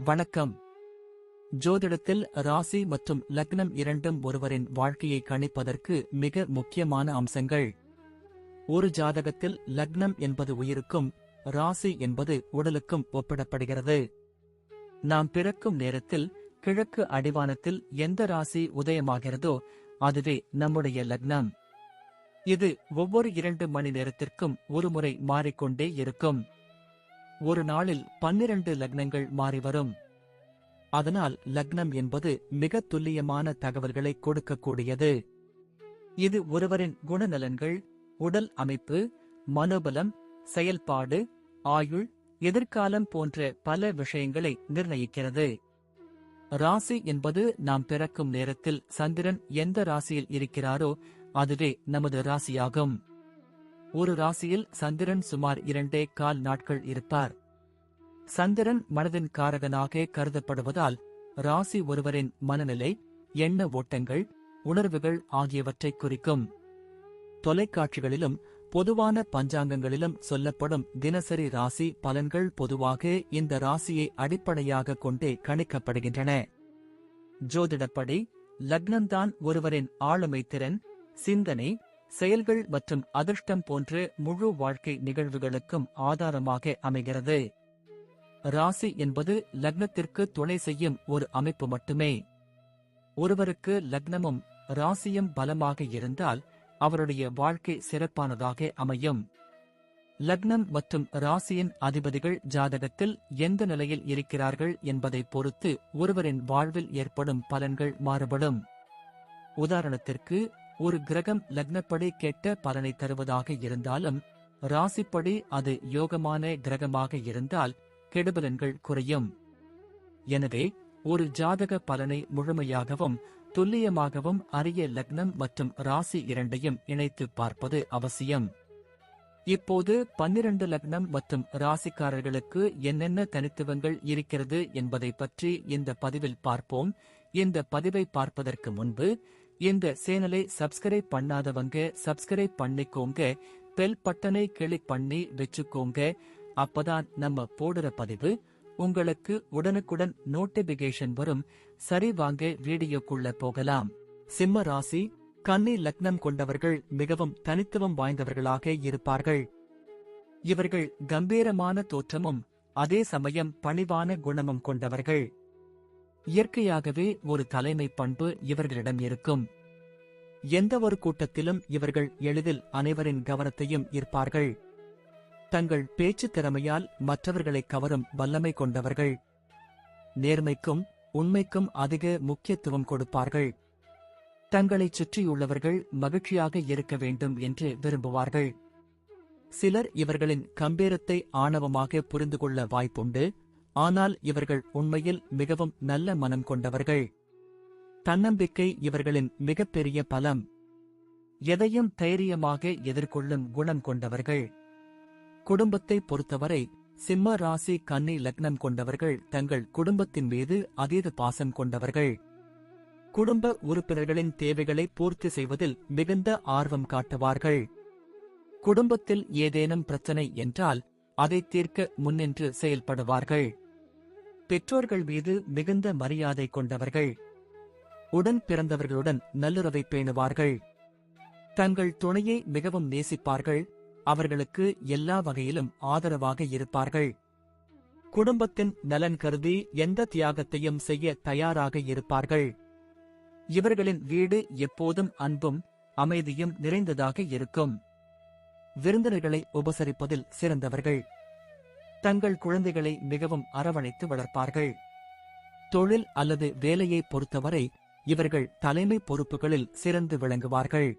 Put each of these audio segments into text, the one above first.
வணக்கம். ஜோதிடத்தில் ராசி மற்றும் லக்னம் இரண்டும் ஒருவரின் வாழ்க்கையை கணிப்பதற்கு மிக முக்கியமான அம்சங்கள். ஒரு ஜாதகத்தில் லக்னம் என்பது உயிருக்கும், ராசி என்பது உடலுக்கும் ஒப்பிடப்படுகிறது. நாம் பிறக்கும் நேரத்தில் கிழக்கு அடிவானத்தில் எந்த ராசி உதயமாகிறதோ அதுவே நம்முடைய லக்னம். இது ஒவ்வொரு 2 மணி நேரத்திற்கும் ஒருமுறை மாறிக்கொண்டே இருக்கும். ஒரு நாளில் 12 லக்னங்கள் மாறிவரும். அதனால் லக்னம் என்பது மிக துல்லியமான தகவல்களை கொடுக்கக்கூடியது. இது ஒருவரின் குணநலன்கள், உடல் அமைப்பு, மனோபலம், செயல்பாடு, ஆயுள், எதிர்காலம் போன்ற பல விஷயங்களை நிர்ணயிக்கிறது. ராசி என்பது நாம் பிறக்கும் நேரத்தில் சந்திரன் எந்த ராசியில் இருக்கிறாரோ அதுவே நமது ராசியாகும். ஒரு ராசியில் சந்திரன் சுமார் 2.25 நாட்கள் இருப்பார். சந்திரன் மனதின் காரகனாக கருதப்படுவதால் ராசி ஒருவரின் மனநிலை, எண்ண ஓட்டங்கள், உணர்வுகள் ஆகியவற்றை குறிக்கும். தொலைக்காட்சிகளிலும் பொதுவான பஞ்சாங்கங்களிலும் சொல்லப்படும் தினசரி ராசி பலன்கள் பொதுவாக இந்த ராசியை அடிப்படையாக கொண்டே கணிக்கப்படுகின்றன. ஜோதிடப்படி லக்னம்தான் ஒருவரின் ஆளுமை திறன், சிந்தனை, செயல்கள் மற்றும் அதிர்ஷ்டம் போன்ற முழு வாழ்க்கை நிகழ்வுகளுக்கும் ஆதாரமாக அமைகிறது. ராசி என்பது லக்னத்திற்கு துணை செய்யும் ஒரு அமைப்பு மட்டுமே. ஒருவருக்கு லக்னமும் ராசியும் பலமாக இருந்தால் அவருடைய வாழ்க்கை சிறப்பானதாக அமையும். லக்னம் மற்றும் ராசியின் அதிபதிகள் ஜாதகத்தில் எந்த நிலையில் இருக்கிறார்கள் என்பதை பொறுத்து ஒருவரின் வாழ்வில் ஏற்படும் பலன்கள் மாறுபடும். உதாரணத்திற்கு, ஒரு கிரகம் லக்னப்படி கெட்ட பலனை தருவதாக இருந்தாலும் ராசிப்படி அது யோகமான கிரகமாக இருந்தால் கெடுபலன்கள் குறையும். எனவே ஒரு ஜாதக பலனை முழுமையாகவும் துல்லியமாகவும் அறிய லக்னம் மற்றும் ராசி இரண்டையும் இணைத்து பார்ப்பது அவசியம். இப்போது 12 லக்னம் மற்றும் ராசிக்காரர்களுக்கு என்னென்ன தனித்துவங்கள் இருக்கிறது என்பதை பற்றி இந்த பதிவில் பார்ப்போம். இந்த பதிவை பார்ப்பதற்கு முன்பு இந்த சேனலை சப்ஸ்கிரைப் பண்ணாதவங்க சப்ஸ்கிரைப் பண்ணிக்கோங்க, பெல் பட்டனை கிளிக் பண்ணி வச்சுக்கோங்க. அப்பதான் நம்ம போடுற பதிவு உங்களுக்கு உடனுக்குடன் நோட்டிபிகேஷன் வரும். சரி, வாங்க வீடியோக்குள்ள போகலாம். சிம்ம ராசி, கன்னி லக்னம் கொண்டவர்கள் மிகவும் தனித்துவம் வாய்ந்தவர்களாக இருப்பார்கள். இவர்கள் கம்பீரமான தோற்றமும் அதே சமயம் பணிவான குணமும் கொண்டவர்கள். இயற்கையாகவே ஒரு தலைமை பண்பு இவர்களிடம் இருக்கும். எந்த ஒரு கூட்டத்திலும் இவர்கள் எளிதில் அனைவரின் கவனத்தையும் ஈர்ப்பார்கள். தங்கள் பேச்சு திறமையால் மற்றவர்களை கவரும் வல்லமை கொண்டவர்கள். நேர்மைக்கும் உண்மைக்கும் அதிக முக்கியத்துவம் கொடுப்பார்கள். தங்களைச் சுற்றியுள்ளவர்கள் மகிழ்ச்சியாக இருக்க வேண்டும் என்று விரும்புவார்கள். சிலர் இவர்களின் கம்பீரத்தை ஆணவமாக புரிந்து கொள்ள வாய்ப்புண்டு. ஆனால் இவர்கள் உண்மையில் மிகவும் நல்ல மனம் கொண்டவர்கள். தன்னம்பிக்கை இவர்களின் மிகப்பெரிய பலம். எதையும் தைரியமாக எதிர்கொள்ளும் குணம் கொண்டவர்கள். குடும்பத்தை பொறுத்தவரை சிம்ம ராசி கன்னி லக்னம் கொண்டவர்கள் தங்கள் குடும்பத்தின் மீது அதீத பாசம் கொண்டவர்கள். குடும்ப உறுப்பினர்களின் தேவைகளை பூர்த்தி செய்வதில் மிகுந்த ஆர்வம் காட்டுவார்கள். குடும்பத்தில் ஏதேனும் பிரச்சனை என்றால் அதை தீர்க்க முன்னின்று செயல்படுவார்கள். பெற்றோர்கள் மீது மிகுந்த மரியாதை கொண்டவர்கள். உடன் பிறந்தவர்களுடன் நல்லுறவை பேணுவார்கள். தங்கள் துணையை மிகவும் நேசிப்பார்கள். அவர்களுக்கு எல்லா வகையிலும் ஆதரவாக இருப்பார்கள். குடும்பத்தின் நலன் கருதி எந்த தியாகத்தையும் செய்ய தயாராக இருப்பார்கள். இவர்களின் வீடு எப்போதும் அன்பும் அமைதியும் நிறைந்ததாக இருக்கும். விருந்தினர்களை உபசரிப்பதில் சிறந்தவர்கள். தங்கள் குழந்தைகளை மிகவும் அரவணைத்து வளர்ப்பார்கள். தொழில் அல்லது வேலையை பொறுத்தவரை இவர்கள் தலைமை பொறுப்புகளில் சிறந்து விளங்குவார்கள்.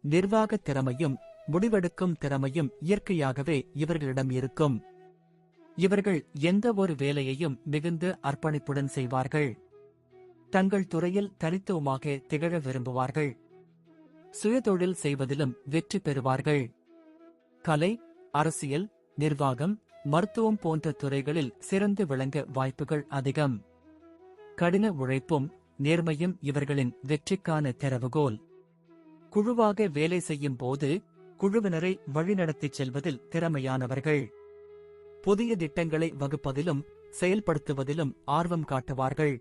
நிர்வாக திறமையும் முடிவெடுக்கும் திறமையும் இயற்கையாகவே இவர்களிடம் இருக்கும். இவர்கள் எந்த ஒரு வேலையையும் மிகுந்த அர்ப்பணிப்புடன் செய்வார்கள். தங்கள் துறையில் தனித்துவமாக திகழ விரும்புவார்கள். சுயதொழில் செய்வதிலும் வெற்றி பெறுவார்கள். கலை, அரசியல், நிர்வாகம், மருத்துவம் போன்ற துறைகளில் சிறந்து விளங்க வாய்ப்புகள் அதிகம். கடின உழைப்பும் நேர்மையும் இவர்களின் வெற்றிக்கான திறவுகோல். குழுவாக வேலை செய்யும் போது குழுவினரை வழிநடத்திச் செல்வதில் திறமையானவர்கள். புதிய திட்டங்களை வகுப்பதிலும் செயல்படுத்துவதிலும் ஆர்வம் காட்டுவார்கள்.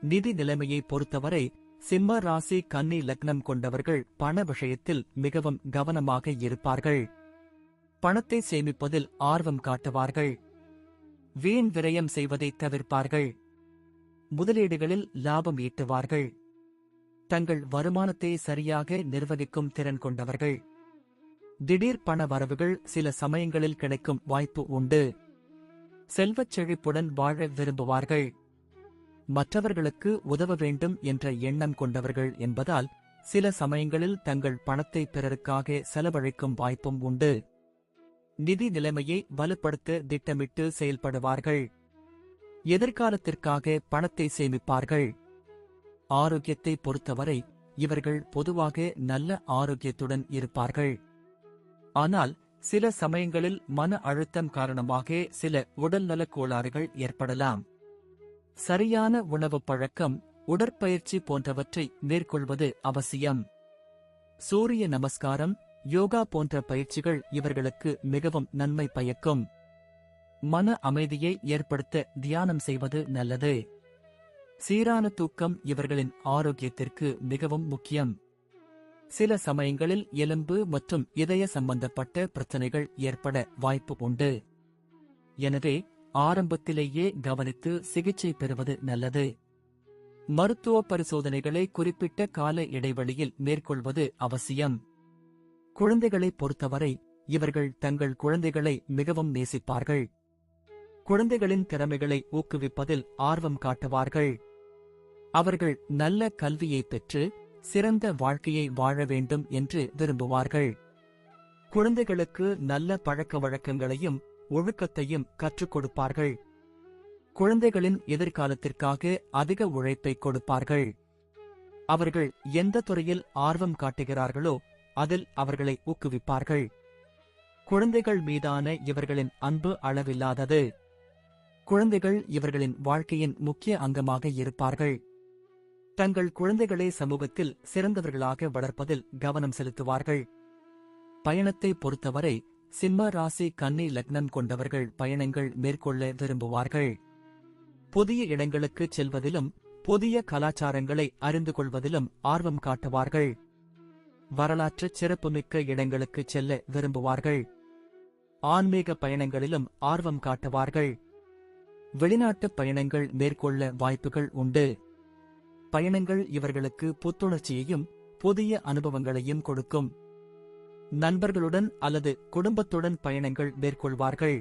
நிதி நிலைமையை பொறுத்தவரை சிம்ம ராசி கன்னி லக்னம் கொண்டவர்கள் பண விஷயத்தில் மிகவும் கவனமாக இருப்பார்கள். பணத்தை சேமிப்பதில் ஆர்வம் காட்டுவார்கள். வீண் விரயம் செய்வதை தவிர்ப்பார்கள். முதலீடுகளில் லாபம் ஈட்டுவார்கள். தங்கள் வருமானத்தை சரியாக நிர்வகிக்கும் திறன் கொண்டவர்கள். திடீர் பண வரவுகள் சில சமயங்களில் கிடைக்கும் வாய்ப்பு உண்டு. செல்வச் செழிப்புடன் வாழ விரும்புவார்கள். மற்றவர்களுக்கு உதவ வேண்டும் என்ற எண்ணம் கொண்டவர்கள் என்பதால் சில சமயங்களில் தங்கள் பணத்தை பிறருக்காக செலவழிக்கும் வாய்ப்பும் உண்டு. நிதி நிலைமையை வலுப்படுத்த திட்டமிட்டு செயல்படுவார்கள். எதிர்காலத்திற்காக பணத்தை சேமிப்பார்கள். ஆரோக்கியத்தை பொறுத்தவரை இவர்கள் பொதுவாக நல்ல ஆரோக்கியத்துடன் இருப்பார்கள். ஆனால் சில சமயங்களில் மன அழுத்தம் காரணமாக சில உடல்நலக் கோளாறுகள் ஏற்படலாம். சரியான உணவு பழக்கம், உடற்பயிற்சி போன்றவற்றை மேற்கொள்வது அவசியம். சூரிய நமஸ்காரம், யோகா போன்ற பயிற்சிகள் இவர்களுக்கு மிகவும் நன்மை பயக்கும். மன அமைதியை ஏற்படுத்த தியானம் செய்வது நல்லது. சீரான தூக்கம் இவர்களின் ஆரோக்கியத்திற்கு மிகவும் முக்கியம். சில சமயங்களில் எலும்பு மற்றும் இதய சம்பந்தப்பட்ட பிரச்சனைகள் ஏற்பட வாய்ப்பு உண்டு. எனவே ஆரம்பத்திலேயே கவனித்து சிகிச்சை பெறுவது நல்லது. மருத்துவ பரிசோதனைகளை குறிப்பிட்ட கால இடைவெளியில் மேற்கொள்வது அவசியம். குழந்தைகளை பொறுத்தவரை இவர்கள் தங்கள் குழந்தைகளை மிகவும் நேசிப்பார்கள். குழந்தைகளின் திறமைகளை ஊக்குவிப்பதில் ஆர்வம் காட்டுவார்கள். அவர்கள் நல்ல கல்வியை பெற்று சிறந்த வாழ்க்கையை வாழ வேண்டும் என்று விரும்புவார்கள். குழந்தைகளுக்கு நல்ல பழக்க வழக்கங்களையும் ஒழுக்கத்தையும் கற்றுக் கொடுப்பார்கள். குழந்தைகளின் எதிர்காலத்திற்காக அதிக உழைப்பை கொடுப்பார்கள். அவர்கள் எந்த துறையில் ஆர்வம் காட்டுகிறார்களோ அதில் அவர்களை ஊக்குவிப்பார்கள். குழந்தைகள் மீதான இவர்களின் அன்பு அளவில்லாதது. குழந்தைகள் இவர்களின் வாழ்க்கையின் முக்கிய அங்கமாக இருப்பார்கள். தங்கள் குழந்தைகளை சமூகத்தில் சிறந்தவர்களாக வளர்ப்பதில் கவனம் செலுத்துவார்கள். பயணத்தை பொறுத்தவரை சிம்ம ராசி கன்னி லக்னம் கொண்டவர்கள் பயணங்கள் மேற்கொள்ள விரும்புவார்கள். புதிய இடங்களுக்கு செல்வதிலும் புதிய கலாச்சாரங்களை அறிந்து கொள்வதிலும் ஆர்வம் காட்டுவார்கள். வரலாற்று சிறப்புமிக்க இடங்களுக்கு செல்ல விரும்புவார்கள். ஆன்மீக பயணங்களிலும் ஆர்வம் காட்டுவார்கள். வெளிநாட்டு பயணங்கள் மேற்கொள்ள வாய்ப்புகள் உண்டு. பயணங்கள் இவர்களுக்கு புத்துணர்ச்சியையும் புதிய அனுபவங்களையும் கொடுக்கும். நண்பர்களுடன் அல்லது குடும்பத்துடன் பயணங்கள் மேற்கொள்வார்கள்.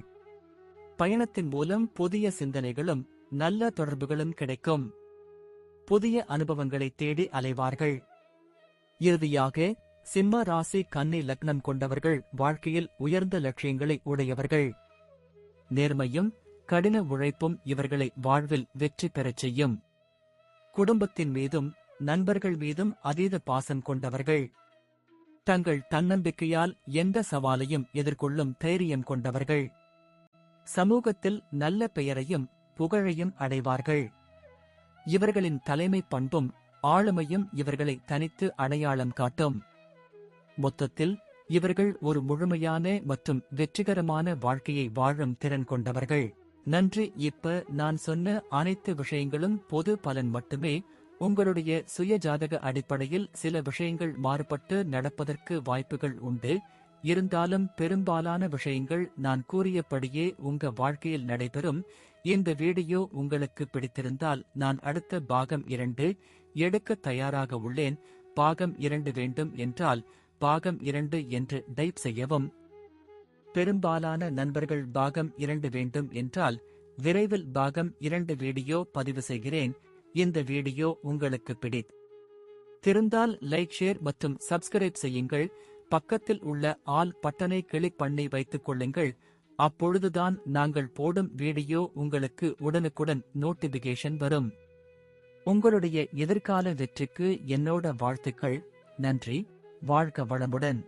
பயணத்தின் மூலம் புதிய சிந்தனைகளும் நல்ல தொடர்புகளும் கிடைக்கும். புதிய அனுபவங்களை தேடி அலைவார்கள். இறுதியாக சிம்ம ராசி கன்னி லக்னம் கொண்டவர்கள் வாழ்க்கையில் உயர்ந்த லட்சியங்களை உடையவர்கள். நேர்மையும் கடின உழைப்பும் இவர்களை வாழ்வில் வெற்றி பெறச் செய்யும். குடும்பத்தின் மீதும் நண்பர்கள் மீதும் அதீத பாசம் கொண்டவர்கள். தங்கள் தன்னம்பிக்கையால் எந்த சவாலையும் எதிர்கொள்ளும் தைரியம் கொண்டவர்கள். சமூகத்தில் நல்ல பெயரையும் புகழையும் அடைவார்கள். இவர்களின் தலைமை பண்பும் ஆளுமையும் இவர்களை தனித்து அடையாளம் காட்டும். மொத்தத்தில் இவர்கள் ஒரு முழுமையான மற்றும் வெற்றிகரமான வாழ்க்கையை வாழும் திறன் கொண்டவர்கள். நன்றி. இப்ப நான் சொன்ன அனைத்து விஷயங்களும் பொது பலன் மட்டுமே. உங்களுடைய சுய ஜாதக அடிப்படையில் சில விஷயங்கள் மாறுபட்டு நடப்பதற்கு வாய்ப்புகள் உண்டு. இருந்தாலும் பெரும்பாலான விஷயங்கள் நான் கூறியபடியே உங்க வாழ்க்கையில் நடைபெறும். இந்த வீடியோ உங்களுக்கு பிடித்திருந்தால் நான் அடுத்த பாகம் 2 எடுக்க தயாராக உள்ளேன். பாகம் 2 வேண்டும் என்றால் பாகம் 2 என்று டைப் செய்யவும். பெரும்பாலான நண்பர்கள் பாகம் 2 வேண்டும் என்றால் விரைவில் பாகம் 2 வீடியோ பதிவு செய்கிறேன். இந்த வீடியோ உங்களுக்கு பிடித்திருந்தால் லைக், ஷேர் மற்றும் சப்ஸ்கிரைப் செய்யுங்கள். பக்கத்தில் உள்ள ஆல் பட்டனை கிளிக் பண்ணி வைத்துக் கொள்ளுங்கள். அப்பொழுதுதான் நாங்கள் போடும் வீடியோ உங்களுக்கு உடனுக்குடன் நோட்டிபிகேஷன் வரும். உங்களுடைய எதிர்கால வெற்றிக்கு என்னோட வாழ்த்துக்கள். நன்றி. வாழ்க வளமுடன்.